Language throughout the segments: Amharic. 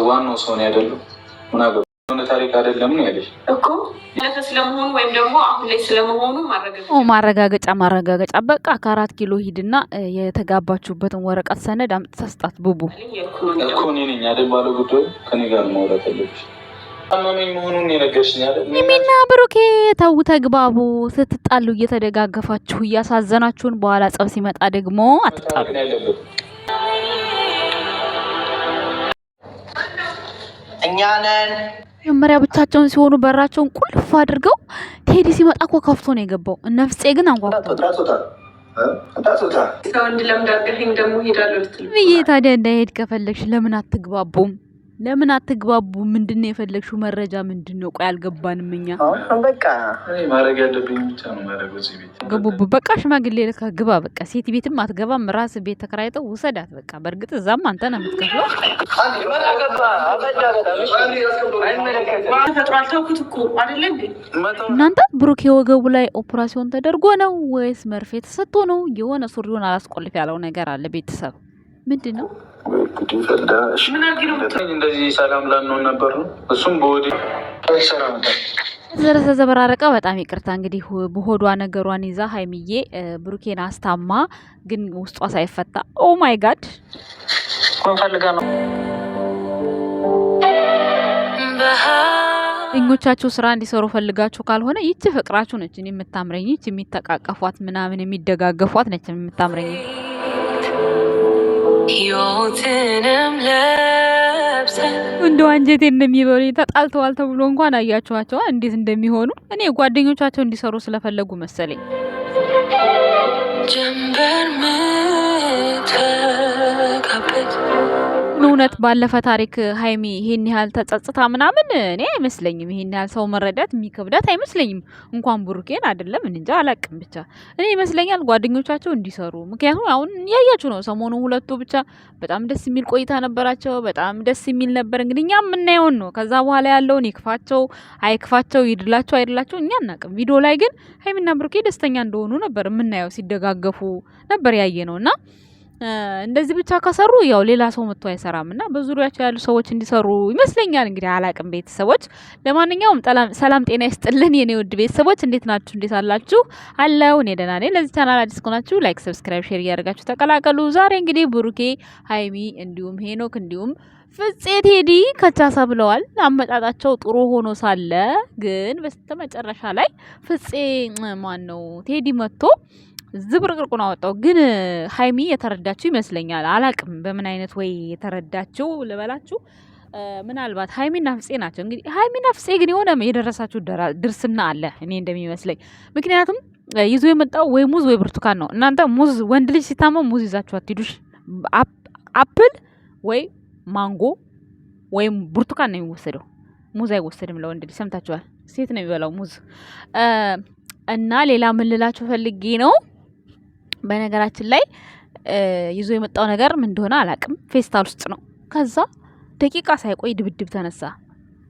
ዋናው ሰው ነው አይደለም? ምን አገባኝ? ሆነ ታሪክ አይደለም ነው ያለሽ እኮ ለፈስ ስለመሆኑ ወይም ደግሞ አሁን ላይ ስለመሆኑ ማረጋገጫ በቃ ከ4 ኪሎ ሂድና የተጋባችሁበትን ወረቀት ሰነድ አምጥተህ ስጣት ቡቡ እኮ እኔ ነኝ አይደል ባለ ጉዳዩ ከኔ ጋር ማውራት አለብሽ አማመኝ መሆኑን የነገርሽኝ አይደል ሚሚና ብሩኬ ተው ተግባቡ ስትጣሉ እየተደጋገፋችሁ እያሳዘናችሁን በኋላ ጸብ ሲመጣ ደግሞ አትጣሉ እኛ ነን መጀመሪያ ብቻቸውን ሲሆኑ በራቸውን ቁልፍ አድርገው ቴዲ ሲመጣ እኮ ከፍቶ ነው የገባው። ነፍሴ ግን አንኳኩቶ ታዲያ እንዳይሄድ ከፈለግሽ ለምን አትግባቡም? ምንድነው የፈለግሽው መረጃ ምንድነው? ቆይ አልገባንም እኛ። በቃ ማድረግ ያለብኝ ብቻ ነው ማድረግ። እዚህ ቤት ገቡብ በቃ ሽማግሌ ልካ ግባ። በቃ ሴት ቤትም አትገባም። ራስ ቤት ተከራይተው ውሰዳት። በቃ በእርግጥ እዛም አንተ ነው የምትከፍለው። እናንተ ብሩክ የወገቡ ላይ ኦፕራሲዮን ተደርጎ ነው ወይስ መርፌ ተሰጥቶ ነው? የሆነ ሱሪውን አላስቆልፍ ያለው ነገር አለ። ቤተሰብ ምንድን ነው? እንደዚህ ሰላም ላንሆን ነበር ነው እሱም በወዲ ዘበራረቀ። በጣም ይቅርታ እንግዲህ በሆዷ ነገሯን ይዛ ሀይሚዬ ብሩኬን አስታማ ግን ውስጧ ሳይፈታ ኦ ማይ ጋድ ፈልጋ ነው ጓደኞቻችሁ ስራ እንዲሰሩ ፈልጋችሁ ካልሆነ ይቺ ፍቅራችሁ ነች እኔ የምታምረኝ። ይቺ የሚተቃቀፏት ምናምን የሚደጋገፏት ነች የምታምረኝ። እንደ አንጀቴ እንደሚበሉኝ ተጣልተዋል ተብሎ እንኳን አያችኋቸው እንዴት እንደሚሆኑ። እኔ ጓደኞቻቸው እንዲሰሩ ስለፈለጉ መሰለኝ። ጀንበር ምትካበት እውነት ባለፈ ታሪክ ሀይሚ ይሄን ያህል ተጸጽታ ምናምን እኔ አይመስለኝም። ይሄን ያህል ሰው መረዳት የሚከብዳት አይመስለኝም። እንኳን ብሩኬን አይደለም እንጃ አላቅም። ብቻ እኔ ይመስለኛል ጓደኞቻቸው እንዲሰሩ። ምክንያቱም አሁን ያያችሁ ነው ሰሞኑ ሁለቱ ብቻ በጣም ደስ የሚል ቆይታ ነበራቸው። በጣም ደስ የሚል ነበር። እንግዲህ እኛ የምናየውን ነው። ከዛ በኋላ ያለውን ይክፋቸው አይክፋቸው ይድላቸው አይድላቸው እኛ አናቅም። ቪዲዮ ላይ ግን ሀይሚና ብሩኬ ደስተኛ እንደሆኑ ነበር የምናየው። ሲደጋገፉ ነበር ያየ ነውና እንደዚህ ብቻ ከሰሩ ያው ሌላ ሰው መጥቶ አይሰራም እና በዙሪያቸው ያሉ ሰዎች እንዲሰሩ ይመስለኛል። እንግዲህ አላቅም። ቤተሰቦች ለማንኛውም ሰላም ጤና ይስጥልን የኔ ውድ ቤተሰቦች፣ እንዴት ናችሁ? እንዴት አላችሁ? አለው እኔ ደህና ነኝ። ለዚህ ቻናል አዲስ ከሆናችሁ ላይክ፣ ሰብስክራይብ፣ ሼር እያደረጋችሁ ተቀላቀሉ። ዛሬ እንግዲህ ብሩኬ፣ ሀይሚ እንዲሁም ሄኖክ እንዲሁም ፍፄ ቴዲ ከቻሳ ብለዋል። አመጣጣቸው ጥሩ ሆኖ ሳለ ግን በስተመጨረሻ ላይ ፍፄ ማን ነው ቴዲ መጥቶ ዝብርቅርቁን አወጣው። ግን ሀይሚ የተረዳችው ይመስለኛል። አላቅም በምን አይነት ወይ የተረዳችው ልበላችሁ። ምናልባት ሀይሚና ፍፄ ናቸው። እንግዲህ ሀይሚና ፍፄ ግን የሆነ የደረሳችሁ ድርስና አለ እኔ እንደሚመስለኝ። ምክንያቱም ይዞ የመጣው ወይ ሙዝ ወይ ብርቱካን ነው። እናንተ ሙዝ ወንድ ልጅ ሲታመም ሙዝ ይዛችሁ አትሄዱሽ። አፕል ወይ ማንጎ ወይም ብርቱካን ነው የሚወሰደው። ሙዝ አይወሰድም ለወንድ ልጅ። ሰምታችኋል። ሴት ነው የሚበላው ሙዝ። እና ሌላ ምን ልላችሁ ፈልጌ ነው፣ በነገራችን ላይ ይዞ የመጣው ነገር ምን እንደሆነ አላቅም። ፌስታል ውስጥ ነው። ከዛ ደቂቃ ሳይቆይ ድብድብ ተነሳ።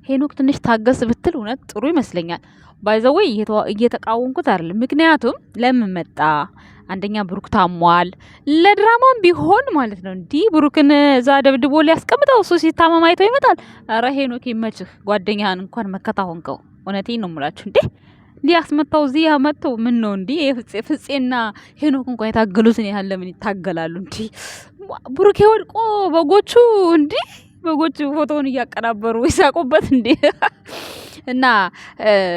ሄኖክ ትንሽ ታገስ ብትል እውነት ጥሩ ይመስለኛል። ባይዘወይ እየተቃወምኩት አይደለም። ምክንያቱም ለምን መጣ? አንደኛ ብሩክ ታሟል። ለድራማም ቢሆን ማለት ነው። እንዲህ ብሩክን እዛ ደብድቦ ሊያስቀምጠው እሱ ሲታመም አይተው ይመጣል። ኧረ ሄኖክ ይመችህ። ጓደኛህን እንኳን መከታ ሆንከው። እውነቴን ነው የምላችሁ እንዴ ሊያስመታው እዚህ ያመጣው ምን ነው እንዴ? ፍፄና ሄኖክ እንኳን የታገሉትን ያህል ለምን ይታገላሉ እንዴ? ብሩኬ ወድቆ በጎቹ እንዴ በጎቹ ፎቶውን እያቀናበሩ ይሳቁበት እንዴ? እና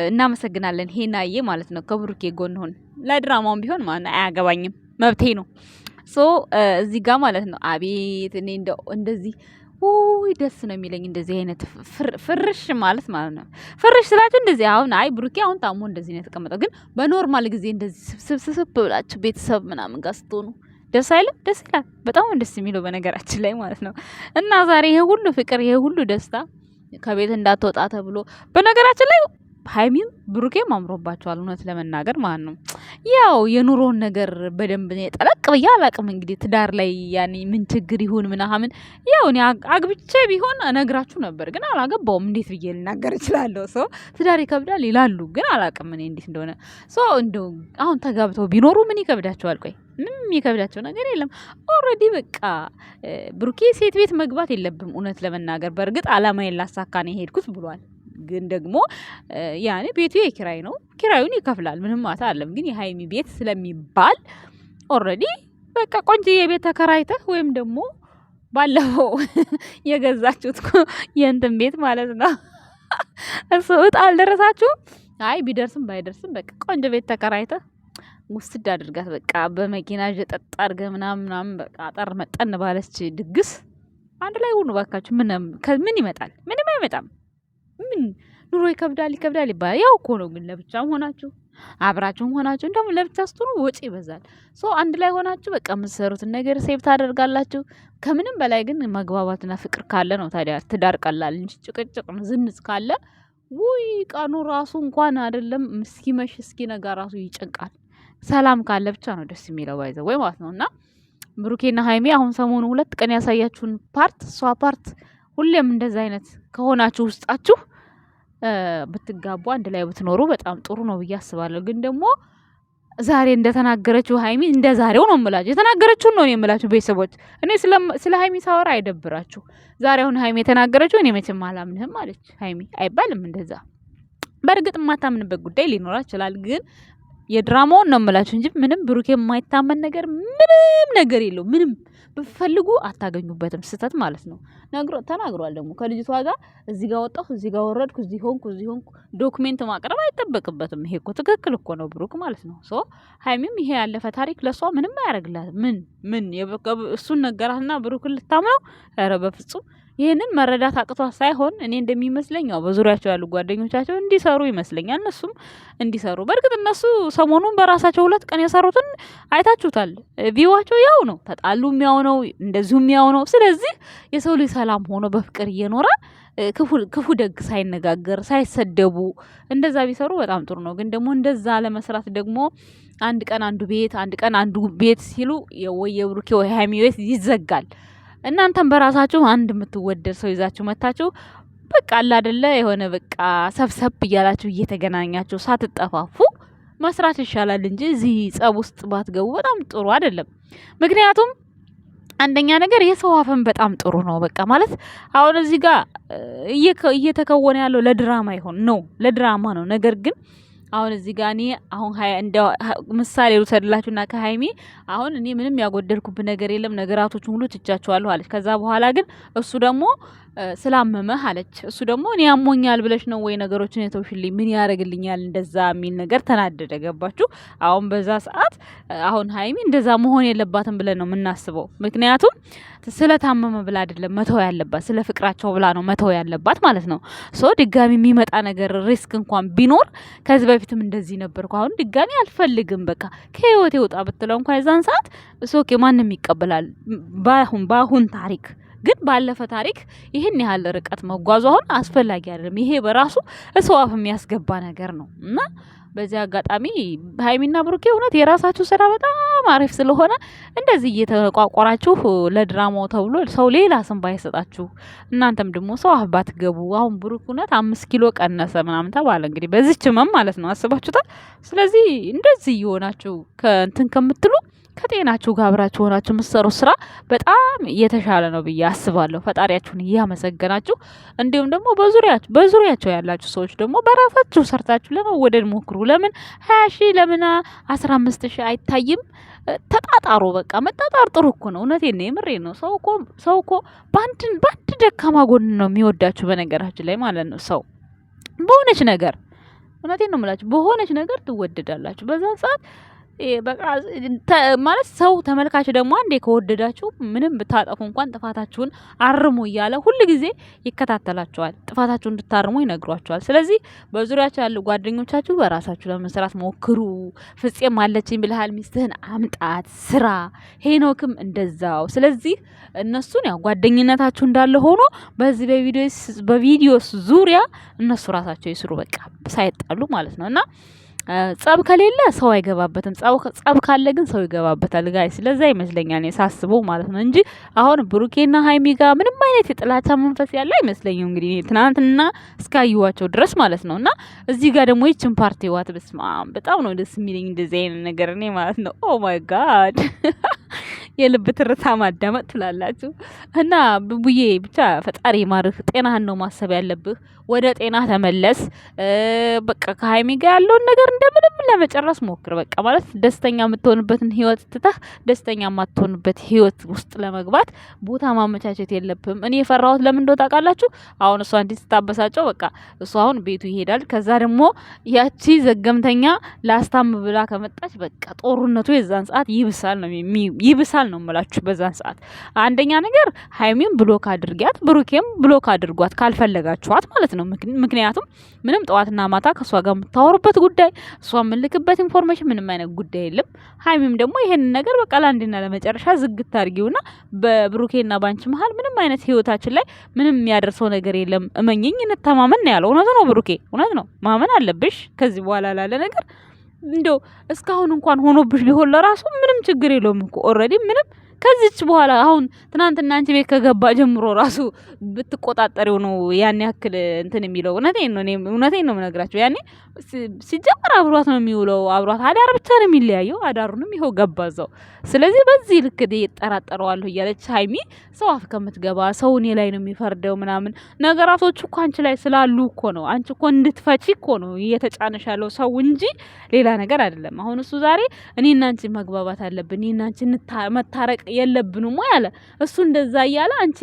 እናመሰግናለን ሄናዬ ማለት ነው። ከብሩኬ ጎን ሆን ለድራማውም ቢሆን ማለት አያገባኝም፣ መብቴ ነው። ሶ እዚህ ጋር ማለት ነው። አቤት እኔ እንደዚህ ውይ ደስ ነው የሚለኝ እንደዚህ አይነት ፍርሽ ማለት ነው። ፍርሽ ስላችሁ እንደዚህ አሁን አይ ብሩኬ አሁን ታሞ እንደዚህ ነው የተቀመጠው። ግን በኖርማል ጊዜ እንደዚህ ስብስብ ብላችሁ ቤተሰብ ምናምን ጋር ስትሆኑ ደስ አይልም? ደስ ይላል። በጣም ደስ የሚለው በነገራችን ላይ ማለት ነው። እና ዛሬ ይሄ ሁሉ ፍቅር ይሄ ሁሉ ደስታ ከቤት እንዳትወጣ ተብሎ በነገራችን ላይ ሀይሚም ብሩኬም አምሮባቸዋል እውነት ለመናገር ማለት ነው። ያው የኑሮን ነገር በደንብ ጠለቅ ብዬ አላቅም እንግዲህ ትዳር ላይ ያኔ ምን ችግር ይሁን ምናምን ያው እኔ አግብቼ ቢሆን እነግራችሁ ነበር፣ ግን አላገባውም። እንዴት ብዬ ልናገር እችላለሁ? ሰው ትዳር ይከብዳል ይላሉ፣ ግን አላቅም እኔ እንዴት እንደሆነ። ሰው እንደው አሁን ተጋብተው ቢኖሩ ምን ይከብዳቸዋል? ቆይ ምንም የሚከብዳቸው ነገር የለም። ኦልሬዲ በቃ ብሩኬ ሴት ቤት መግባት የለብም እውነት ለመናገር። በእርግጥ አላማዬን ላሳካ ነው የሄድኩት ብሏል። ግን ደግሞ ያኔ ቤቱ የኪራይ ነው፣ ኪራዩን ይከፍላል። ምንም ማታ አለም። ግን የሀይሚ ቤት ስለሚባል ኦልሬዲ በቃ ቆንጆ የቤት ተከራይተህ ወይም ደግሞ ባለፈው የገዛችሁት የእንትን ቤት ማለት ነው እሱ እጣ አልደረሳችሁም? አይ ቢደርስም ባይደርስም በቃ ቆንጆ ቤት ተከራይተህ ውስድ አድርጋት በቃ በመኪና ጀጠጥ አድርገህ ምናምን በቃ አጠር መጠን ባለች ድግስ አንድ ላይ ሁኑ ባካችሁ። ምን ይመጣል? ምንም አይመጣም። ምን ኑሮ ይከብዳል ይባላል። ያው እኮ ነው። ግን ለብቻም ሆናችሁ አብራችሁም ሆናችሁ እንደውም ለብቻ ስትሆኑ ወጪ ይበዛል። አንድ ላይ ሆናችሁ በቃ የምትሰሩትን ነገር ሴቭ ታደርጋላችሁ። ከምንም በላይ ግን መግባባትና ፍቅር ካለ ነው ታዲያ ትዳር ቀላል እንጂ ጭቅጭቅ ዝንዝ ካለ ውይ ቀኑ ራሱ እንኳን አይደለም እስኪመሽ እስኪነጋ ራሱ ይጨንቃል። ሰላም ካለ ብቻ ነው ደስ የሚለው ባይዘው ወይ ማለት ነውና ብሩኬና ሀይሚ አሁን ሰሞኑ 2 ቀን ያሳያችሁን ፓርት ሁሌም እንደዛ አይነት ከሆናችሁ ውስጣችሁ ብትጋቡ አንድ ላይ ብትኖሩ በጣም ጥሩ ነው ብዬ አስባለሁ። ግን ደግሞ ዛሬ እንደተናገረችው ሀይሚ እንደ ዛሬው ነው የምላችሁ። የተናገረችውን ነው የምላችሁ ቤተሰቦች። እኔ ስለ ሀይሚ ሳወራ አይደብራችሁ። ዛሬ አሁን ሀይሚ የተናገረችው እኔ መቼም አላምንህም አለች ሀይሚ። አይባልም እንደዛ። በእርግጥ የማታምንበት ጉዳይ ሊኖራ ይችላል። ግን የድራማውን ነው የምላችሁ እንጂ ምንም ብሩኬ የማይታመን ነገር ምንም ነገር የለው። ምንም ብፈልጉ አታገኙበትም። ስህተት ማለት ነው። ተናግሯል ደግሞ ከልጅቷ ጋር እዚህ ጋር ወጣሁ፣ እዚህ ጋር ወረድኩ፣ እዚህ ሆንኩ ዶክሜንት ማቅረብ አይጠበቅበትም። ይሄ እኮ ትክክል እኮ ነው ብሩክ ማለት ነው። ሀይሚም ይሄ ያለፈ ታሪክ ለሷ ምንም አያደርግላትም። ምን እሱን ነገራትና ብሩክን ልታምነው? ኧረ በፍጹም። ይህንን መረዳት አቅቷት ሳይሆን እኔ እንደሚመስለኝ ያው በዙሪያቸው ያሉ ጓደኞቻቸው እንዲሰሩ ይመስለኛል። እነሱም እንዲሰሩ በእርግጥ እነሱ ሰሞኑን በራሳቸው 2 ቀን የሰሩትን አይታችሁታል። ቪዋቸው ያው ነው፣ ተጣሉም ያው ነው፣ እንደዚሁም ያው ነው። ስለዚህ የሰው ልጅ ሰላም ሆኖ በፍቅር እየኖረ ክፉ ደግ ሳይነጋገር ሳይሰደቡ እንደዛ ቢሰሩ በጣም ጥሩ ነው። ግን ደግሞ እንደዛ ለመስራት ደግሞ አንድ ቀን አንዱ ቤት አንድ ቀን አንዱ ቤት ሲሉ ወይ የብሩኬ ወይ ሀይሚ ቤት ይዘጋል። እናንተም በራሳችሁ አንድ የምትወደድ ሰው ይዛችሁ መታችሁ በቃ አለ አይደለ የሆነ በቃ ሰብሰብ እያላችሁ እየተገናኛችሁ ሳትጠፋፉ መስራት ይሻላል እንጂ እዚህ ጸብ ውስጥ ባትገቡ በጣም ጥሩ አይደለም። ምክንያቱም አንደኛ ነገር የሰው አፈን በጣም ጥሩ ነው። በቃ ማለት አሁን እዚህ ጋር እየተከወነ ያለው ለድራማ ይሆን ነው፣ ለድራማ ነው። ነገር ግን አሁን እዚህ ጋር እኔ አሁን እንደ ምሳሌ ልውሰድላችሁና ከሀይሚ አሁን እኔ ምንም ያጎደልኩብን ነገር የለም ነገራቶችን ሁሉ ትቻቸዋለሁ አለች። ከዛ በኋላ ግን እሱ ደግሞ ስላመመህ አለች። እሱ ደግሞ እኔ ያሞኛል ብለሽ ነው ወይ ነገሮችን የተውሽልኝ? ምን ያደርግልኛል እንደዛ የሚል ነገር ተናደደ። ገባችሁ? አሁን በዛ ሰዓት አሁን ሀይሚ እንደዛ መሆን የለባትም ብለን ነው የምናስበው። ምክንያቱም ስለታመመ ብላ አይደለም መተው ያለባት፣ ስለ ፍቅራቸው ብላ ነው መተው ያለባት ማለት ነው። ድጋሚ የሚመጣ ነገር ሪስክ እንኳን ቢኖር ከዚህ በፊትም እንደዚህ ነበርኩ አሁን ድጋሚ አልፈልግም በቃ ከህይወት ይወጣ ብትለው እንኳን የዛን ሰዓት ኦኬ ማንም ይቀበላል። ባሁን ታሪክ ግን ባለፈ ታሪክ ይሄን ያህል ርቀት መጓዙ አሁን አስፈላጊ አይደለም። ይሄ በራሱ እሰዋፍ የሚያስገባ ነገር ነው እና በዚህ አጋጣሚ ሀይሚና ብሩኬ እውነት የራሳችሁ ስራ በጣም አሪፍ ስለሆነ እንደዚህ እየተቋቋራችሁ ለድራማው ተብሎ ሰው ሌላ ስም ባይሰጣችሁ እናንተም ደግሞ ሰው አህባት ገቡ። አሁን ብሩክ እውነት 5 ኪሎ ቀነሰ ምናምን ተባለ እንግዲህ በዚህች ማለት ነው። አስባችሁታል? ስለዚህ እንደዚህ እየሆናችሁ ከእንትን ከምትሉ ከጤናችሁ ጋር አብራችሁ ሆናችሁ የምትሰሩት ስራ በጣም የተሻለ ነው ብዬ አስባለሁ። ፈጣሪያችሁን እያመሰገናችሁ እንዲሁም ደግሞ በዙሪያቸው ያላችሁ ሰዎች ደግሞ በራሳችሁ ሰርታችሁ ለመወደድ ሞክሩ። ለምን 20 ሺህ ለምን 15 ሺህ አይታይም? ተጣጣሩ። በቃ መጣጣር ጥሩ እኮ ነው። እውነቴን ነው፣ የምሬን ነው። ሰው እኮ በአንድ ደካማ ጎን ነው የሚወዳችሁ በነገራችን ላይ ማለት ነው። ሰው በሆነች ነገር እውነቴን ነው የምላችሁ በሆነች ነገር ትወደዳላችሁ። በዛን ሰዓት በቃ ማለት ሰው ተመልካች ደግሞ አንዴ ከወደዳችሁ ምንም ብታጠፉ እንኳን ጥፋታችሁን አርሙ እያለ ሁሉ ጊዜ ይከታተላችኋል። ጥፋታችሁን እንድታርሙ ይነግሯችኋል። ስለዚህ በዙሪያችሁ ያሉ ጓደኞቻችሁ በራሳችሁ ለመስራት ሞክሩ። ፍፄም አለችኝ ብለሃል፣ ሚስትህን አምጣት ስራ። ሄኖክም እንደዛው። ስለዚህ እነሱን ያው ጓደኝነታችሁ እንዳለ ሆኖ በዚህ በቪዲዮ ዙሪያ እነሱ ራሳቸው ይስሩ፣ በቃ ሳይጣሉ ማለት ነው። እና ጸብ ከሌለ ሰው አይገባበትም። ጸብ ካለ ግን ሰው ይገባበታል ጋይ። ስለዛ ይመስለኛል ሳስበው ማለት ነው እንጂ አሁን ብሩኬና ሃይሚ ጋር ምንም አይነት የጥላቻ መንፈስ ያለ አይመስለኝም። እንግዲህ ትናንትና እስካዩዋቸው ድረስ ማለት ነው። እና እዚህ ጋር ደግሞ ይችን ፓርቲ ዋት በስማ በጣም ነው ደስ የሚለኝ እንደዚህ አይነት ነገር እኔ ማለት ነው። ኦ ማይ ጋድ የልብ ትርታ ማዳመጥ ትላላችሁ። እና ብቡዬ ብቻ ፈጣሪ ማርህ፣ ጤናህን ነው ማሰብ ያለብህ። ወደ ጤና ተመለስ። በቃ ከሃይሚ ጋር ያለውን ነገር እንደምንም ለመጨረስ ሞክር። በቃ ማለት ደስተኛ የምትሆንበትን ህይወት ትተህ ደስተኛ የማትሆንበት ህይወት ውስጥ ለመግባት ቦታ ማመቻቸት የለብህም። እኔ የፈራሁት ለምን እንደው ታውቃላችሁ? አሁን እሷ እንዲህ ስታበሳጨው በቃ እሷ አሁን ቤቱ ይሄዳል። ከዛ ደግሞ ያቺ ዘገምተኛ ላስታም ብላ ከመጣች በቃ ጦርነቱ የዛን ሰዓት ይብሳል ነው የምላችሁ። በዛን ሰዓት አንደኛ ነገር ሃይሚን ብሎክ አድርጊያት፣ ብሩኬም ብሎክ አድርጓት ካልፈለጋችኋት ማለት ነው። ምክንያቱም ምንም ጠዋትና ማታ ከሷ ጋር የምታወሩበት ጉዳይ፣ እሷ የምልክበት ኢንፎርሜሽን ምንም አይነት ጉዳይ የለም። ሃይሚም ደግሞ ይሄንን ነገር በቃ ለአንድና ለመጨረሻ ዝግት አድርጊውና በብሩኬና ባንቺ መሀል ምንም አይነት ህይወታችን ላይ ምንም የሚያደርሰው ነገር የለም፣ እመኝኝ፣ እንተማመን ያለው እውነት ነው። ብሩኬ እውነት ነው፣ ማመን አለብሽ። ከዚህ በኋላ ላለ ነገር እንደው እስካሁን እንኳን ሆኖብሽ ቢሆን ለራሱ ምንም ችግር የለውም እኮ ኦልሬዲ ምንም ከዚች በኋላ አሁን ትናንትና አንቺ ቤት ከገባ ጀምሮ ራሱ ብትቆጣጠሪው ነው ያን ያክል እንትን የሚለው። እውነቴን ነው የምነግራቸው። ያኔ ሲጀመር አብሯት ነው የሚውለው፣ አብሯት አዳር ብቻ ነው የሚለያየው። አዳሩንም ይኸው ገባ እዛው። ስለዚህ በዚህ ልክ እጠራጠረዋለሁ እያለች ሃይሚ ሰው አፍ ከምትገባ ሰው እኔ ላይ ነው የሚፈርደው ምናምን ነገራቶች እኮ አንቺ ላይ ስላሉ እኮ ነው። አንቺ እኮ እንድትፈቺ እኮ ነው እየተጫነሽ ያለው ሰው እንጂ ሌላ ነገር አይደለም። አሁን እሱ ዛሬ እኔና አንቺ መግባባት አለብን፣ እኔና አንቺ መታረቅ የለብንም ወይ አለ እሱ። እንደዛ እያለ አንቺ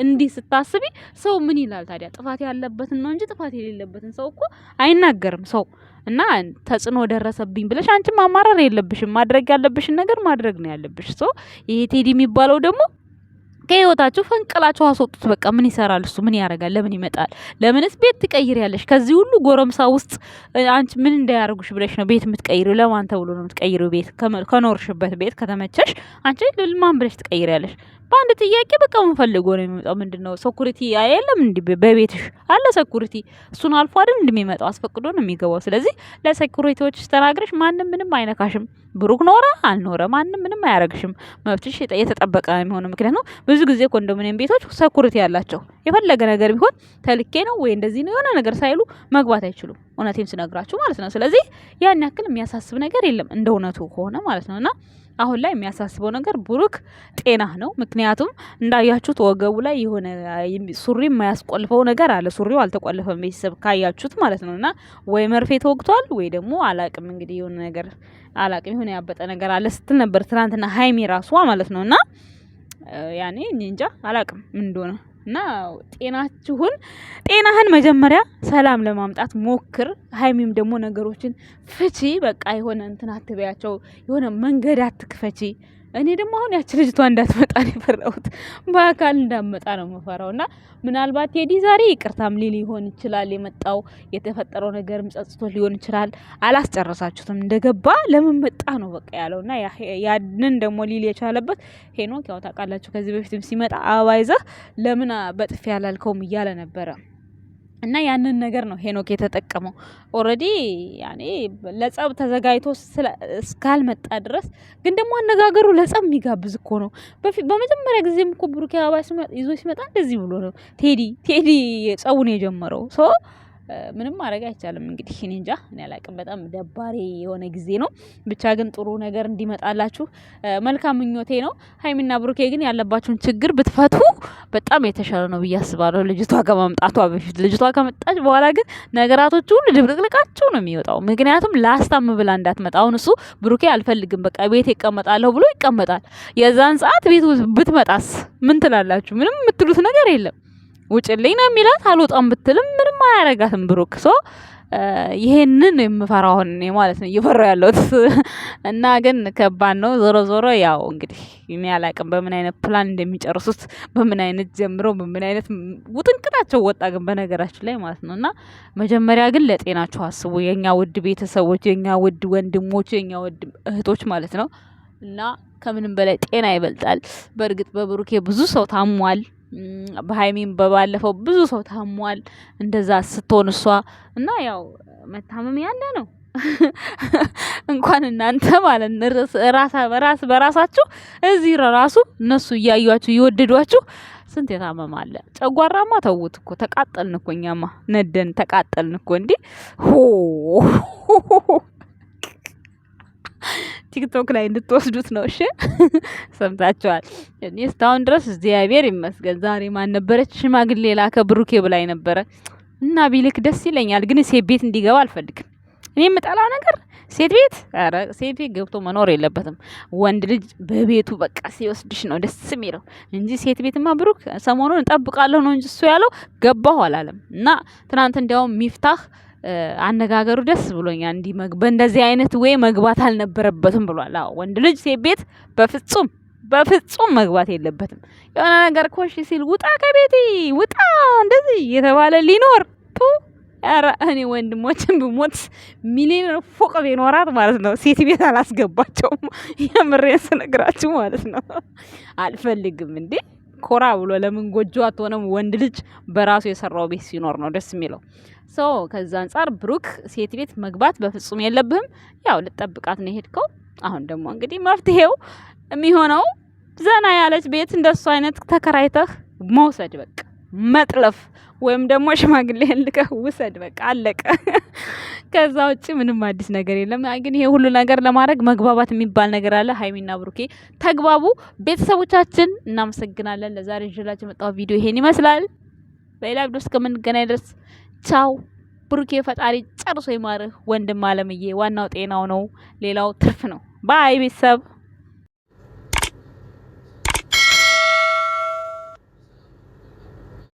እንዲህ ስታስቢ ሰው ምን ይላል ታዲያ? ጥፋት ያለበትን ነው እንጂ ጥፋት የሌለበትን ሰው እኮ አይናገርም ሰው። እና ተጽዕኖ ደረሰብኝ ብለሽ አንቺ ማማረር የለብሽም። ማድረግ ያለብሽን ነገር ማድረግ ነው ያለብሽ። ይሄ ቴዲ የሚባለው ደግሞ ከህይወታችሁ ፈንቅላችሁ አስወጡት። በቃ ምን ይሰራል እሱ? ምን ያደርጋል? ለምን ይመጣል? ለምንስ ቤት ትቀይሪያለሽ? ከዚህ ሁሉ ጎረምሳ ውስጥ አንቺ ምን እንዳያርጉሽ ብለሽ ነው ቤት የምትቀይሪው? ለማን ተብሎ ነው የምትቀይሪው? ቤት ከኖርሽበት ቤት ከተመቸሽ አንቺ ለማን ብለሽ ትቀይሪያለሽ? በአንድ ጥያቄ በቃ ምን ፈልጎ ነው የሚመጣው? ምንድነው ሴኩሪቲ አይደለም እንዴ? በቤትሽ አለ ሴኩሪቲ። እሱን አልፎ አይደል እንደሚመጣው አስፈቅዶ ነው የሚገባው። ስለዚህ ለሴኩሪቲዎች ተናግረሽ ማንም ምንም አይነካሽም። ብሩክ ኖረ አልኖረ ማንም ምንም አያረግሽም። መብትሽ የተጠበቀ ነው የሚሆነው። ምክንያቱም ብዙ ጊዜ ኮንዶሚኒየም ቤቶች ሴኩሪቲ ያላቸው የፈለገ ነገር ቢሆን ተልኬ ነው ወይ እንደዚህ ነው የሆነ ነገር ሳይሉ መግባት አይችሉም። እውነቴን ስነግራችሁ ማለት ነው። ስለዚህ ያን ያክል የሚያሳስብ ነገር የለም እንደ እውነቱ ከሆነ ማለት ነውና አሁን ላይ የሚያሳስበው ነገር ብሩክ ጤና ነው። ምክንያቱም እንዳያችሁት ወገቡ ላይ የሆነ ሱሪ የማያስቆልፈው ነገር አለ። ሱሪው አልተቆለፈም ቤተሰብ ካያችሁት ማለት ነውና ወይ መርፌ ተወግቷል ወይ ደግሞ አላቅም እንግዲህ የሆነ ነገር አላቅም የሆነ ያበጠ ነገር አለ ስትል ነበር ትናንትና ሃይሚ ራሷ ማለት ነውና ያኔ እንጃ አላቅም ምን እንደሆነ እና ጤናህን መጀመሪያ ሰላም ለማምጣት ሞክር። ሃይሚም ደግሞ ነገሮችን ፍቺ። በቃ የሆነ እንትን አትበያቸው፣ የሆነ መንገድ አትክፈቺ። እኔ ደግሞ አሁን ያቺ ልጅቷ እንዳትመጣ ነው የፈራሁት። በአካል እንዳትመጣ ነው የምፈራው። እና ምናልባት ቴዲ ዛሬ ይቅርታም ሊል ይሆን ይችላል የመጣው። የተፈጠረው ነገርም ጸጽቶ ሊሆን ይችላል። አላስጨረሳችሁትም እንደገባ ለምን መጣ ነው በቃ ያለው። እና ያንን ደግሞ ሊል የቻለበት ሄኖክ ያው ታውቃላችሁ ከዚህ በፊትም ሲመጣ አበባ ይዘህ ለምን በጥፊ ያላልከውም እያለ ነበረ። እና ያንን ነገር ነው ሄኖክ የተጠቀመው። ኦልሬዲ ያኔ ለጸብ ተዘጋጅቶ እስካልመጣ ድረስ ግን ደግሞ አነጋገሩ ለጸብ የሚጋብዝ እኮ ነው። በመጀመሪያ ጊዜም እኮ ብሩክ አበባ ይዞ ሲመጣ እንደዚህ ብሎ ነው ቴዲ ጸቡን የጀመረው። ምንም ማድረግ አይቻልም። እንግዲህ እኔ እንጃ እኔ አላቅም። በጣም ደባሪ የሆነ ጊዜ ነው። ብቻ ግን ጥሩ ነገር እንዲመጣላችሁ መልካም ምኞቴ ነው። ሃይሚና ብሩኬ ግን ያለባችሁን ችግር ብትፈቱ በጣም የተሻለ ነው ብዬ አስባለሁ። ልጅቷ ከመምጣቷ በፊት ልጅቷ ከመጣች በኋላ ግን ነገራቶች ሁሉ ድብልቅልቃቸው ነው የሚወጣው። ምክንያቱም ላስታም ብላ እንዳትመጣ። አሁን እሱ ብሩኬ አልፈልግም በቃ ቤት ይቀመጣለሁ ብሎ ይቀመጣል። የዛን ሰዓት ቤት ብትመጣስ ምን ትላላችሁ? ምንም የምትሉት ነገር የለም። ውጭልኝ ነው የሚላት። አልወጣም ብትልም ምንም አያረጋትም ብሩክ። ይሄንን የምፈራው አሁን እኔ ማለት ነው እየፈራሁ ያለሁት እና ግን ከባድ ነው። ዞሮ ዞሮ ያው እንግዲህ እኔ አላቅም በምን አይነት ፕላን እንደሚጨርሱት በምን አይነት ጀምረው በምን አይነት ውጥንቅጣቸው ወጣ ግን በነገራችን ላይ ማለት ነው። እና መጀመሪያ ግን ለጤናችሁ አስቡ የኛ ውድ ቤተሰቦች፣ የኛ ውድ ወንድሞች፣ የኛ ውድ እህቶች ማለት ነው። እና ከምንም በላይ ጤና ይበልጣል። በእርግጥ በብሩኬ ብዙ ሰው ታሟል። በሃይሚም በባለፈው ብዙ ሰው ታሟል። እንደዛ ስትሆን እሷ እና ያው መታመም ያለ ነው። እንኳን እናንተ ማለት በራሳችሁ እዚህ ራሱ እነሱ እያዩአችሁ እየወደዷችሁ ስንት የታመመ አለ። ጨጓራማ ተውት እኮ ተቃጠልን እኮ እኛማ ነደን ተቃጠልን እኮ እንዴ ሆ ቲክቶክ ላይ እንድትወስዱት ነው። እሺ ሰምታችኋል። እኔ እስካሁን ድረስ እግዚአብሔር ይመስገን ዛሬ ማን ነበረች ሽማግሌ ላከ ብሩኬ ብላኝ ነበረ እና ቢልክ ደስ ይለኛል፣ ግን ሴት ቤት እንዲገባ አልፈልግም። እኔ የምጠላው ነገር ሴት ቤት፣ ኧረ ሴት ቤት ገብቶ መኖር የለበትም። ወንድ ልጅ በቤቱ በቃ ሲወስድሽ ነው ደስ የሚለው እንጂ ሴት ቤትማ ብሩክ ሰሞኑን እጠብቃለሁ ነው እንጂ እሱ ያለው ገባሁ አላለም። እና ትናንት እንዲያውም ሚፍታህ አነጋገሩ ደስ ብሎኛል። እንዲህ በእንደዚህ አይነት ወይ መግባት አልነበረበትም ብሏል። አዎ ወንድ ልጅ ሴት ቤት በፍጹም መግባት የለበትም። የሆነ ነገር ኮሽ ሲል ውጣ ከቤቴ ውጣ እንደዚህ የተባለ ሊኖር ኧረ እኔ ወንድሞችን ብሞት ሚሊዮን ፎቅ ቢኖራት ማለት ነው ሴት ቤት አላስገባቸውም። የምሬን ስነግራችሁ ማለት ነው አልፈልግም እንዴ ኮራ ብሎ ለምን ጎጆ አትሆነም? ወንድ ልጅ በራሱ የሰራው ቤት ሲኖር ነው ደስ የሚለው። ሶ ከዛ አንፃር ብሩክ ሴት ቤት መግባት በፍጹም የለብህም። ያው ልጠብቃት ነው የሄድከው። አሁን ደግሞ እንግዲህ መፍትሄው የሚሆነው ዘና ያለች ቤት እንደሱ አይነት ተከራይተህ መውሰድ በቃ መጥለፍ፣ ወይም ደግሞ ሽማግሌ ልከህ ውሰድ በቃ አለቀ። ከዛ ውጭ ምንም አዲስ ነገር የለም። ግን ይሄ ሁሉ ነገር ለማድረግ መግባባት የሚባል ነገር አለ። ሃይሚና ብሩኬ ተግባቡ። ቤተሰቦቻችን እናመሰግናለን። ለዛሬ ይዤላችሁ የመጣው ቪዲዮ ይሄን ይመስላል። በሌላ ቪዲዮ እስከምንገናኝ ድረስ ቻው። ብሩኬ ፈጣሪ ጨርሶ ይማርህ ወንድም አለምዬ። ዋናው ጤናው ነው፣ ሌላው ትርፍ ነው። ባይ ቤተሰብ።